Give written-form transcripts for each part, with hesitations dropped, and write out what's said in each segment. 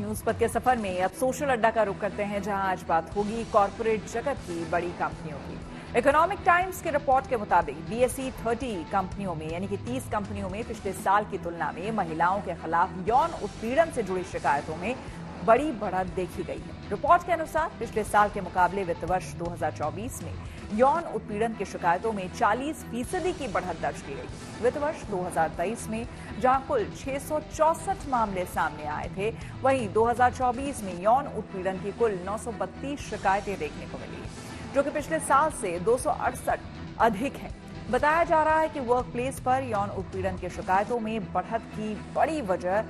News पथ के सफर में अब सोशल अड्डा का रुख करते हैं, जहां आज बात होगी कॉर्पोरेट जगत की बड़ी कंपनियों की। इकोनॉमिक टाइम्स के रिपोर्ट के मुताबिक BSE 30 कंपनियों में यानी कि 30 कंपनियों में पिछले साल की तुलना में महिलाओं के खिलाफ यौन उत्पीड़न से जुड़ी शिकायतों में बड़ी बढ़त देखी गई है। रिपोर्ट के अनुसार पिछले साल के मुकाबले वित्त वर्ष 2024 में यौन उत्पीड़न की शिकायतों में 40% की बढ़त दर्ज की गई। वित्त वर्ष 2023 में जहां कुल 664 मामले सामने आए थे, वहीं 2024 में यौन उत्पीड़न की कुल 932 शिकायतें देखने को मिली, जो कि पिछले साल से 268 अधिक है। बताया जा रहा है कि वर्क प्लेस पर यौन उत्पीड़न की शिकायतों में बढ़त की बड़ी वजह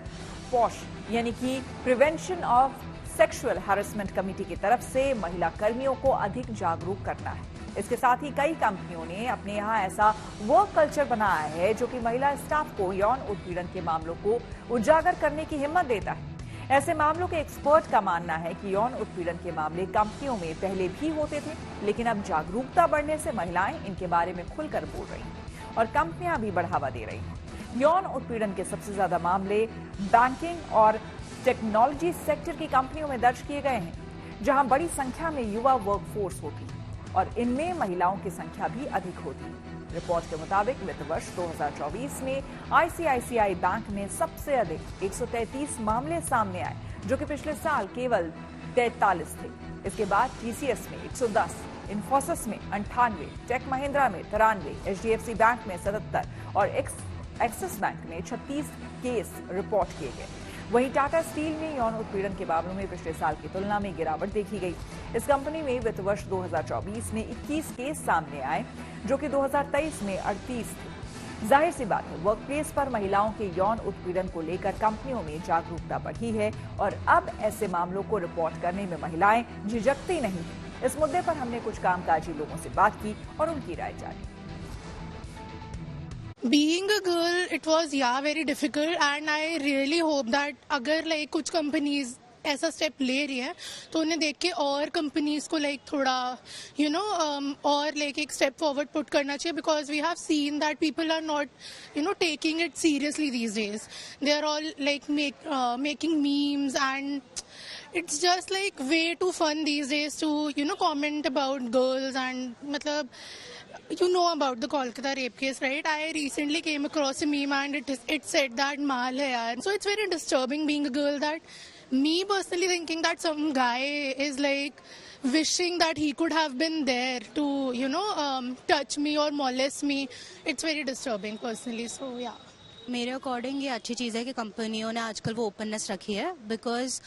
पॉश यानी कि prevention of sexual harassment committee की तरफ से महिला कर्मियों को अधिक जागरूक करना है। इसके साथ ही कई कंपनियों ने अपने यहाँ ऐसा वर्क कल्चर बनाया है जो कि महिला स्टाफ को यौन उत्पीड़न के मामलों को उजागर करने की हिम्मत देता है। ऐसे मामलों के एक्सपर्ट का मानना है कि यौन उत्पीड़न के मामले कंपनियों में पहले भी होते थे, लेकिन अब जागरूकता बढ़ने से महिलाएं इनके बारे में खुलकर बोल रही हैं और कंपनियां भी बढ़ावा दे रही हैं। यौन उत्पीड़न के सबसे ज्यादा मामले बैंकिंग और टेक्नोलॉजी सेक्टर की कंपनियों में दर्ज किए गए हैं, जहां बड़ी संख्या में युवा वर्कफोर्स होती है और इनमें महिलाओं की संख्या भी अधिक होती है। रिपोर्ट के मुताबिक वित्त वर्ष 2024 में ICICI बैंक में सबसे अधिक 133 मामले सामने आए, जो कि पिछले साल केवल 43 थे। इसके बाद TCS में 110, इन्फोसिस में 98, टेक महिंद्रा में 93, HDFC बैंक में 77 और एक्सिस बैंक में 36 केस रिपोर्ट किए गए। वहीं टाटा स्टील में यौन उत्पीड़न के मामलों में पिछले साल की तुलना में गिरावट देखी गई। इस कंपनी में वित्त वर्ष 2024 में 21 केस सामने आए, जो कि 2023 में 38 थे। जाहिर सी बात है, वर्क प्लेस पर महिलाओं के यौन उत्पीड़न को लेकर कंपनियों में जागरूकता बढ़ी है और अब ऐसे मामलों को रिपोर्ट करने में महिलाएं झिझकती नहीं हैं। इस मुद्दे पर हमने कुछ कामकाजी लोगों से बात की और उनकी राय जानी। Being a girl, it was very difficult, and I really hope that अगर like कुछ companies ऐसा स्टेप ले रही है तो उन्हें देख के और कंपनीज को थोड़ा और एक स्टेप फॉरवर्ड पुट करना चाहिए, because we have seen that people are not taking it seriously these days. They are all making memes and it's just way too fun these days to comment about girls. And matlab, you know about the Kolkata rape case, right? I recently came across a meme and it said that maal hai yaar. So it's very disturbing being a girl, that me personally thinking that some guy is wishing that he could have been there to touch me or molest me. It's very disturbing personally. So yeah, मेरे according ये अच्छी चीज़ है कि कंपनियों ने आजकल वो openness रखी है, बिकॉज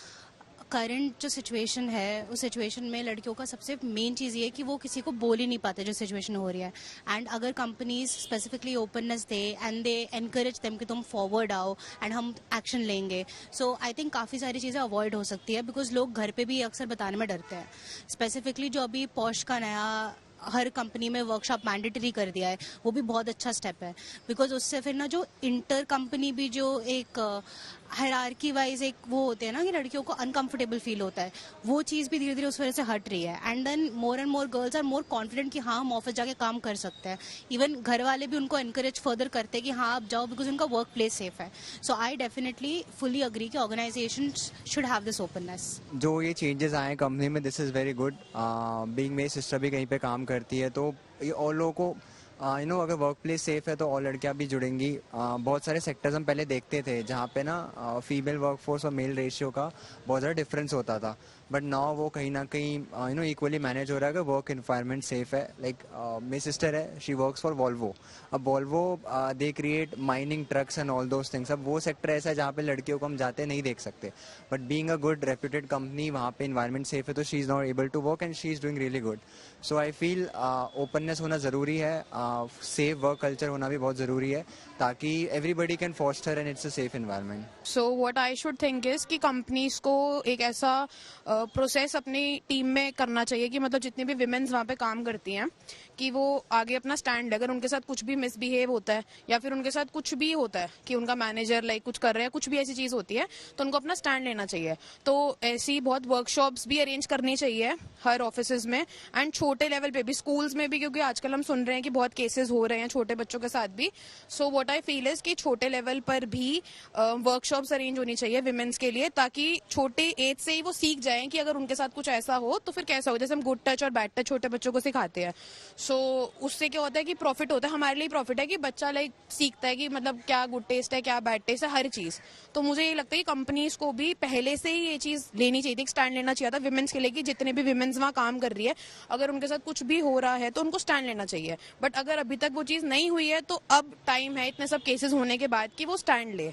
करंट जो सिचुएशन है उस सिचुएशन में लड़कियों का सबसे मेन चीज़ ये है कि वो किसी को बोल ही नहीं पाते जो सिचुएशन हो रही है. एंड अगर companies specifically openness they and they encourage them कि तुम फॉरवर्ड आओ एंड हम एक्शन लेंगे, सो आई थिंक काफ़ी सारी चीज़ें अवॉइड हो सकती है, बिकॉज लोग घर पे भी अक्सर बताने में डरते हैं. स्पेसिफिकली जो अभी पॉश का नया हर कंपनी में वर्कशॉप मैंडेटरी कर दिया है, वो भी बहुत अच्छा स्टेप है, बिकॉज उससे फिर ना जो इंटर कंपनी भी जो एक हायरार्की वाइज एक वो होते हैं ना कि लड़कियों को अनकंफर्टेबल फील होता है, वो चीज़ भी धीरे धीरे उस वजह से हट रही है. And then more and more girls are more confident कि हाँ हम ऑफिस जाके काम कर सकते हैं. इवन घर वाले भी उनको एनकरेज फर्दर करते हैं कि हाँ आप जाओ, बिकॉज उनका वर्क प्लेस सेफ है. So I definitely fully agree कि organisation should have this openness. जो ये चेंजेस आए कंपनी में, this is very good. Being मेरी सिस्टर भी कहीं पे काम करती है, तो ये और लोगों को अगर वर्क प्लेस सेफ है तो और लड़कियां भी जुड़ेंगी. बहुत सारे सेक्टर्स हम पहले देखते थे जहाँ पे ना फीमेल वर्कफोर्स और मेल रेशियो का बहुत ज़्यादा डिफरेंस होता था, बट नाउ वो कहीं ना कहीं इक्वली मैनेज हो रहा है कि वर्क इन्वायरमेंट सेफ है. मेरी सिस्टर है, शी वर्क्स फॉर वॉल्वो. अब Volvo they create mining trucks and all those things. अब वो सेक्टर ऐसा है जहाँ पे लड़कियों को हम जाते नहीं देख सकते, but being a good reputed company वहाँ पे इन्वायरमेंट सेफ है, तो she is not able to work and she is doing really good. So I feel openness होना ज़रूरी है, सेफ वर्क कल्चर होना भी बहुत ज़रूरी है, ताकि everybody can foster and it's a safe environment. So what I should think is कि कंपनीज को एक ऐसा प्रोसेस अपनी टीम में करना चाहिए कि मतलब जितनी भी विमेन्स वहाँ पे काम करती हैं कि वो आगे अपना स्टैंड, अगर उनके साथ कुछ भी मिसबिहेव होता है या फिर उनके साथ कुछ भी होता है कि उनका मैनेजर कुछ कर रहे हैं, कुछ भी ऐसी चीज़ होती है, तो उनको अपना स्टैंड लेना चाहिए. तो ऐसी बहुत वर्कशॉप्स भी अरेंज करनी चाहिए हर ऑफिस में एंड छोटे लेवल पे भी, स्कूल्स में भी, क्योंकि आजकल हम सुन रहे हैं कि बहुत केसेस हो रहे हैं छोटे बच्चों के साथ भी. So what I feel is कि छोटे लेवल पर भी वर्कशॉप्स अरेंज होनी चाहिए विमेंस के लिए, ताकि छोटे एज से ही वो सीख जाएं कि अगर उनके साथ कुछ ऐसा हो तो फिर कैसा हो. जैसे हम गुड टच और बैड टच छोटे बच्चों को सिखाते हैं. सो उससे क्या होता है कि प्रॉफिट होता है, हमारे लिए प्रॉफिट है कि बच्चा लाइक सीखता है कि मतलब क्या गुड टेस्ट है, क्या बैड टेस्ट है, हर चीज. तो मुझे ये लगता है कि कंपनीज को भी पहले से ही ये चीज लेनी चाहिए थी, स्टैंड लेना चाहिए था विमेंस के लिए कि जितने भी विमेंस वहां काम कर रही है अगर उनके साथ कुछ भी हो रहा है तो उनको स्टैंड लेना चाहिए. बट अगर अभी तक वो चीज नहीं हुई है तो अब टाइम है इतने सब केसेस होने के बाद कि वो स्टैंड ले.